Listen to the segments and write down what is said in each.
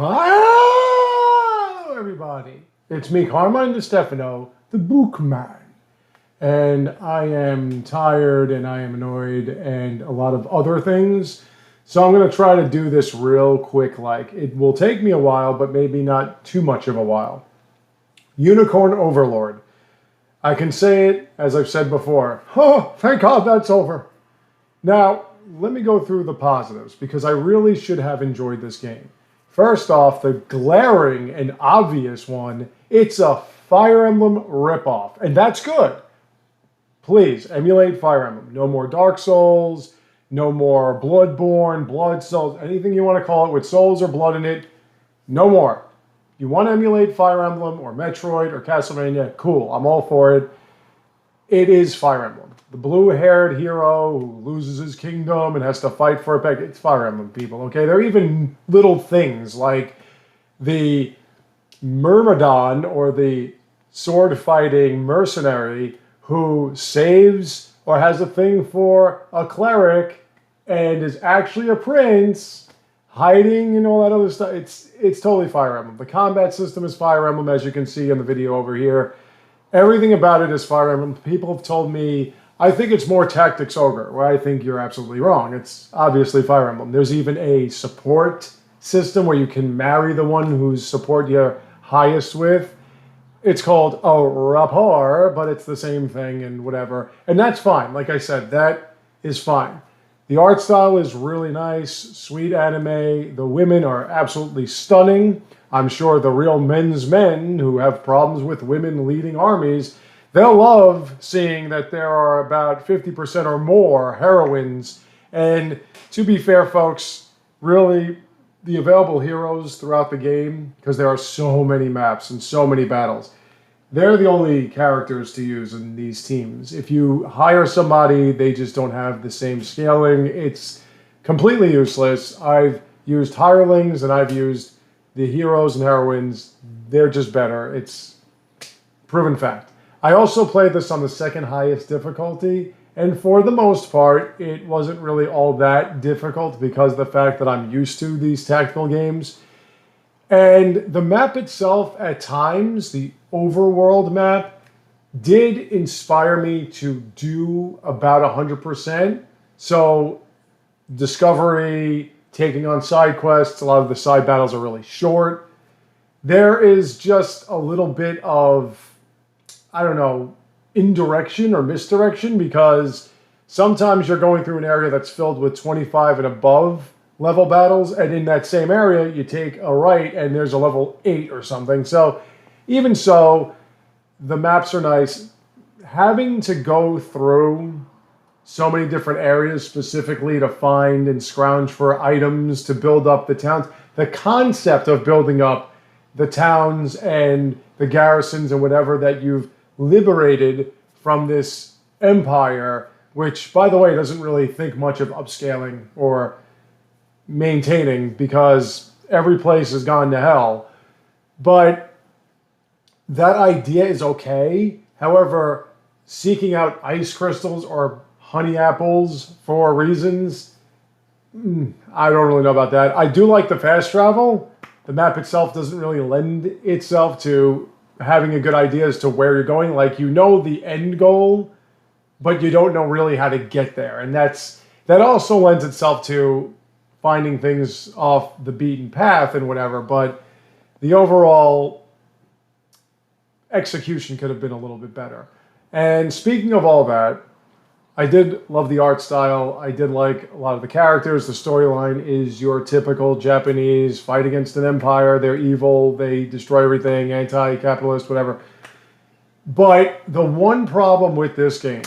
Hello, everybody. It's me, Carmine DeStefano, the Bookman. And I am tired and I am annoyed and a lot of other things. So I'm going to try to do this real quick. It will take me a while, but maybe not too much of a while. Unicorn Overlord. I can say it, as I've said before. Oh, thank God that's over. Now, let me go through the positives, because I really should have enjoyed this game. First off, the glaring and obvious one, it's a Fire Emblem ripoff, and that's good. Please, emulate Fire Emblem. No more Dark Souls, no more Bloodborne, Blood Souls, anything you want to call it with souls or blood in it, no more. You want to emulate Fire Emblem or Metroid or Castlevania, cool, I'm all for it. It is Fire Emblem. The blue-haired hero who loses his kingdom and has to fight for it back. It's Fire Emblem, people, okay? There are even little things like the Myrmidon, or the sword-fighting mercenary who saves or has a thing for a cleric and is actually a prince, hiding and all that other stuff. It's totally Fire Emblem. The combat system is Fire Emblem, as you can see in the video over here. Everything about it is Fire Emblem. People have told me, I think it's more Tactics Ogre, where I think you're absolutely wrong. It's obviously Fire Emblem. There's even a support system where you can marry the one whose support you're highest with. It's called a rapport, but it's the same thing and whatever. And that's fine. Like I said, that is fine. The art style is really nice, sweet anime. The women are absolutely stunning. I'm sure the real men's men who have problems with women leading armies, they'll love seeing that there are about 50% or more heroines. And to be fair, folks, really, the available heroes throughout the game, because there are so many maps and so many battles, they're the only characters to use in these teams. If you hire somebody, they just don't have the same scaling. It's completely useless. I've used hirelings and I've used the heroes and heroines. They're just better. It's proven fact. I also played this on the second highest difficulty, and for the most part, it wasn't really all that difficult because of the fact that I'm used to these tactical games. And the map itself, at times, the overworld map, did inspire me to do about 100%. So, discovery, taking on side quests, a lot of the side battles are really short. There is just a little bit of, I don't know, indirection or misdirection, because sometimes you're going through an area that's filled with 25 and above level battles, and in that same area you take a right and there's a level 8 or something. So even so, the maps are nice. Having to go through so many different areas specifically to find and scrounge for items to build up the towns, the concept of building up the towns and the garrisons and whatever that you've liberated from this empire, which, by the way, doesn't really think much of upscaling or maintaining because every place has gone to hell. But that idea is okay. However, seeking out ice crystals or honey apples for reasons, I don't really know about that. I do like the fast travel. The map itself doesn't really lend itself to having a good idea as to where you're going. Like, you know the end goal, but you don't know really how to get there. And that also lends itself to finding things off the beaten path and whatever, but the overall execution could have been a little bit better. And speaking of all that, I did love the art style. I did like a lot of the characters. The storyline is your typical Japanese fight against an empire. They're evil. They destroy everything, anti-capitalist, whatever. But the one problem with this game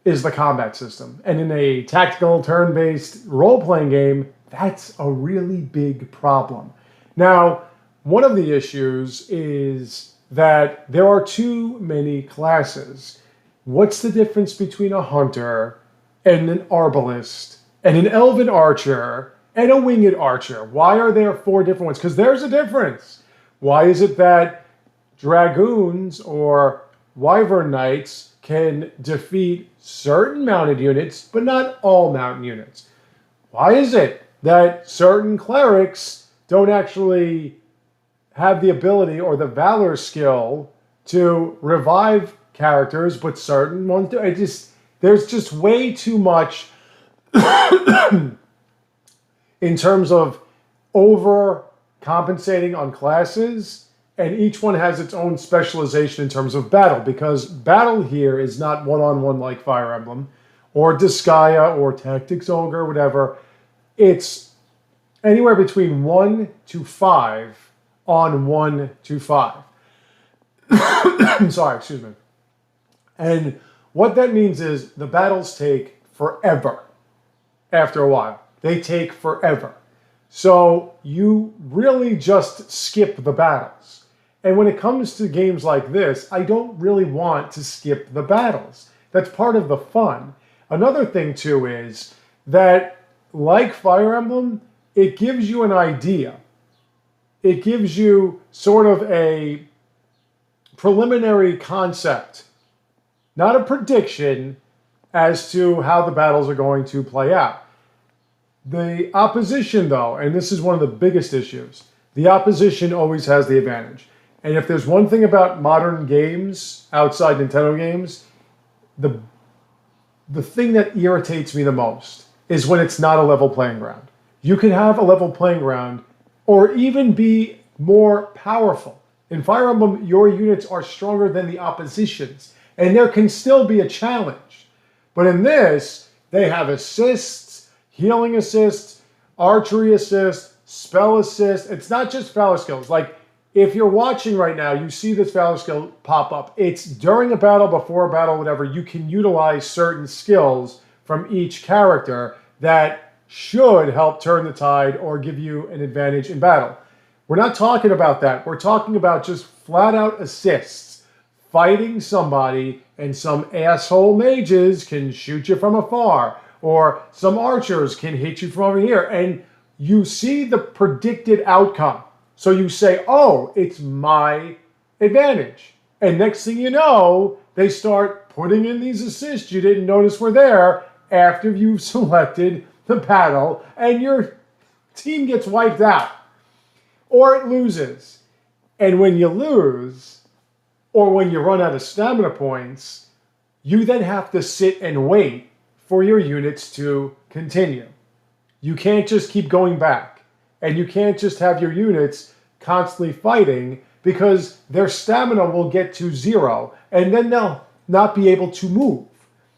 is the combat system. And in a tactical, turn-based role-playing game, that's a really big problem. Now, one of the issues is that there are too many classes. What's the difference between a hunter and an arbalist and an elven archer and a winged archer? Why are there 4 different ones? Because there's a difference. Why is it that dragoons or wyvern knights can defeat certain mounted units, but not all mounted units? Why is it that certain clerics don't actually have the ability or the valor skill to revive characters, but certain ones do. There's just way too much in terms of overcompensating on classes, and each one has its own specialization in terms of battle, because battle here is not one-on-one like Fire Emblem or Disgaea or Tactics Ogre, whatever. It's anywhere between 1 to 5 on 1 to 5. Sorry, excuse me. And what that means is the battles take forever after a while. They take forever. So you really just skip the battles. And when it comes to games like this, I don't really want to skip the battles. That's part of the fun. Another thing, too, is that, like Fire Emblem, it gives you an idea. It gives you sort of a preliminary concept, not a prediction as to how the battles are going to play out. The opposition, though, and this is one of the biggest issues, the opposition always has the advantage. And if there's one thing about modern games, outside Nintendo games, the thing that irritates me the most is when it's not a level playing ground. You can have a level playing ground or even be more powerful. In Fire Emblem, your units are stronger than the opposition's, and there can still be a challenge. But in this, they have assists, healing assists, archery assist, spell assist. It's not just valor skills. Like, if you're watching right now, you see this valor skill pop up. It's during a battle, before a battle, whatever. You can utilize certain skills from each character that should help turn the tide or give you an advantage in battle. We're not talking about that. We're talking about just flat out assists. Fighting somebody and some asshole mages can shoot you from afar, or some archers can hit you from over here, and you see the predicted outcome. So you say, oh, it's my advantage. And next thing you know, they start putting in these assists you didn't notice were there after you've selected the battle, and your team gets wiped out. Or it loses. And when you lose, or when you run out of stamina points, you then have to sit and wait for your units to continue. You can't just keep going back. And you can't just have your units constantly fighting, because their stamina will get to 0, and then they'll not be able to move.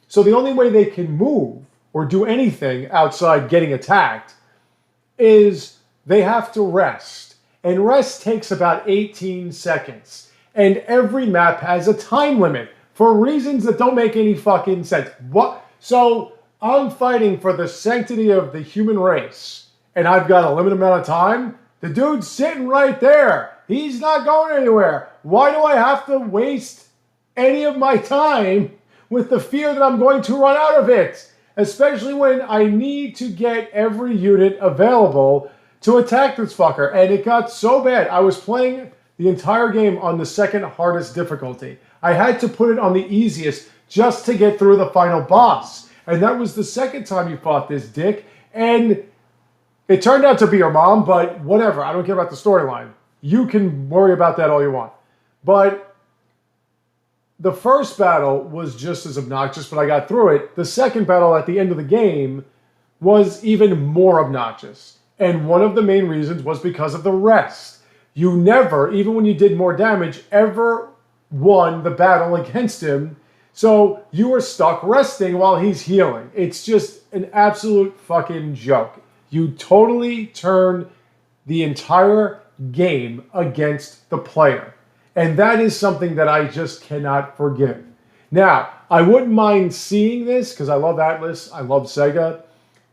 So the only way they can move or do anything outside getting attacked is they have to rest. And rest takes about 18 seconds. And every map has a time limit for reasons that don't make any fucking sense. What? So I'm fighting for the sanctity of the human race, and I've got a limited amount of time. The dude's sitting right there. He's not going anywhere. Why do I have to waste any of my time with the fear that I'm going to run out of it? Especially when I need to get every unit available to attack this fucker. And it got so bad. I was playing the entire game on the second hardest difficulty. I had to put it on the easiest just to get through the final boss. And that was the second time you fought this dick. And it turned out to be your mom, but whatever. I don't care about the storyline. You can worry about that all you want. But the first battle was just as obnoxious, but I got through it. The second battle at the end of the game was even more obnoxious. And one of the main reasons was because of the rest. You never, even when you did more damage, ever won the battle against him. So you were stuck resting while he's healing. It's just an absolute fucking joke. You totally turn the entire game against the player. And that is something that I just cannot forgive. Now, I wouldn't mind seeing this, because I love Atlus, I love Sega,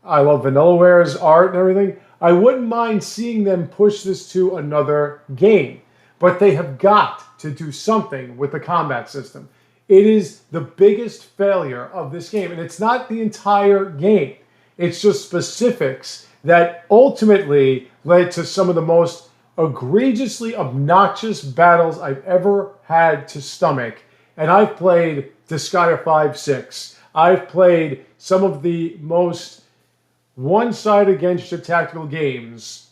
I love Vanillaware's art and everything. I wouldn't mind seeing them push this to another game. But they have got to do something with the combat system. It is the biggest failure of this game. And it's not the entire game. It's just specifics that ultimately led to some of the most egregiously obnoxious battles I've ever had to stomach. And I've played Disgaea 5-6. I've played some of the most one-side against you tactical games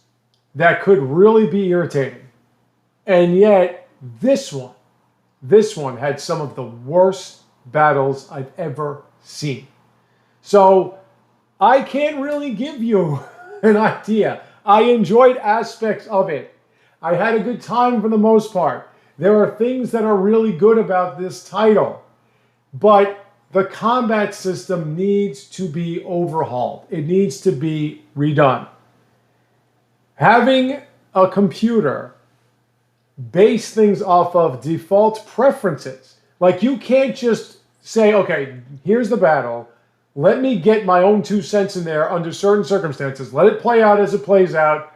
that could really be irritating. And yet, this one had some of the worst battles I've ever seen. So, I can't really give you an idea. I enjoyed aspects of it. I had a good time for the most part. There are things that are really good about this title, but the combat system needs to be overhauled. It needs to be redone. Having a computer base things off of default preferences, like you can't just say, okay, here's the battle. Let me get my own 2 cents in there under certain circumstances. Let it play out as it plays out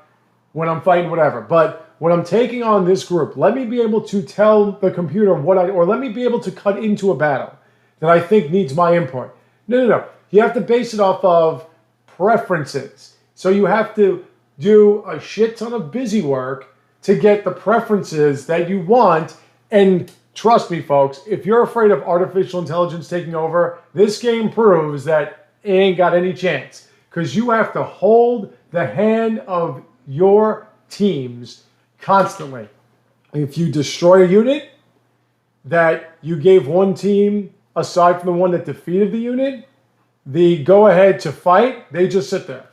when I'm fighting whatever. But when I'm taking on this group, let me be able to tell the computer or let me be able to cut into a battle that I think needs my input. No. You have to base it off of preferences. So you have to do a shit ton of busy work to get the preferences that you want. And trust me, folks, if you're afraid of artificial intelligence taking over, this game proves that it ain't got any chance. Because you have to hold the hand of your teams constantly. If you destroy a unit that you gave one team, aside from the one that defeated the unit, the go-ahead to fight, they just sit there.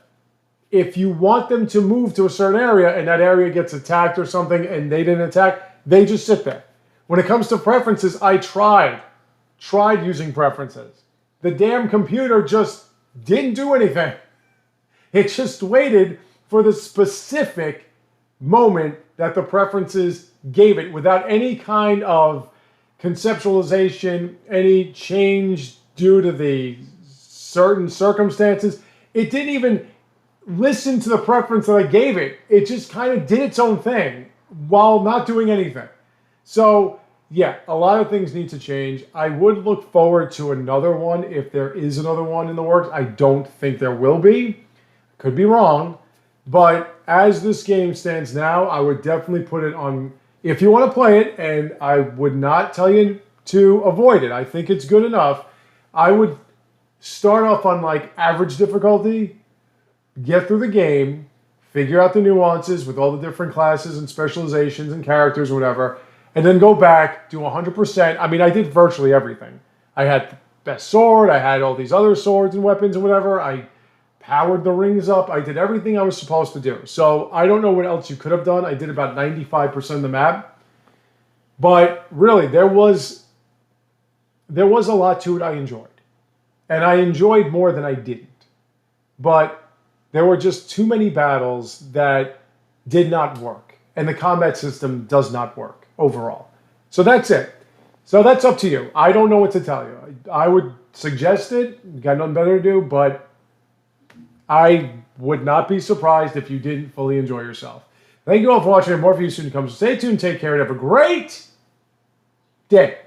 If you want them to move to a certain area and that area gets attacked or something and they didn't attack, they just sit there. When it comes to preferences, I tried using preferences. The damn computer just didn't do anything. It just waited for the specific moment that the preferences gave it without any kind of conceptualization, any change due to the certain circumstances. It didn't even listen to the preference that I gave it. It just kind of did its own thing while not doing anything. So, yeah, a lot of things need to change. I would look forward to another one if there is another one in the works. I don't think there will be. Could be wrong. But as this game stands now, I would definitely put it on, if you want to play it, and I would not tell you to avoid it. I think it's good enough. I would start off on like average difficulty, get through the game, figure out the nuances with all the different classes and specializations and characters or whatever, and then go back, do 100%. I mean, I did virtually everything. I had the best sword, I had all these other swords and weapons and whatever. I powered the rings up. I did everything I was supposed to do. So I don't know what else you could have done. I did about 95% of the map. But really, there was a lot to it I enjoyed. And I enjoyed more than I didn't. But there were just too many battles that did not work. And the combat system does not work overall. So that's it. So that's up to you. I don't know what to tell you. I would suggest it. Got nothing better to do, but I would not be surprised if you didn't fully enjoy yourself. Thank you all for watching, and more for you soon to come. So stay tuned, take care, and have a great day.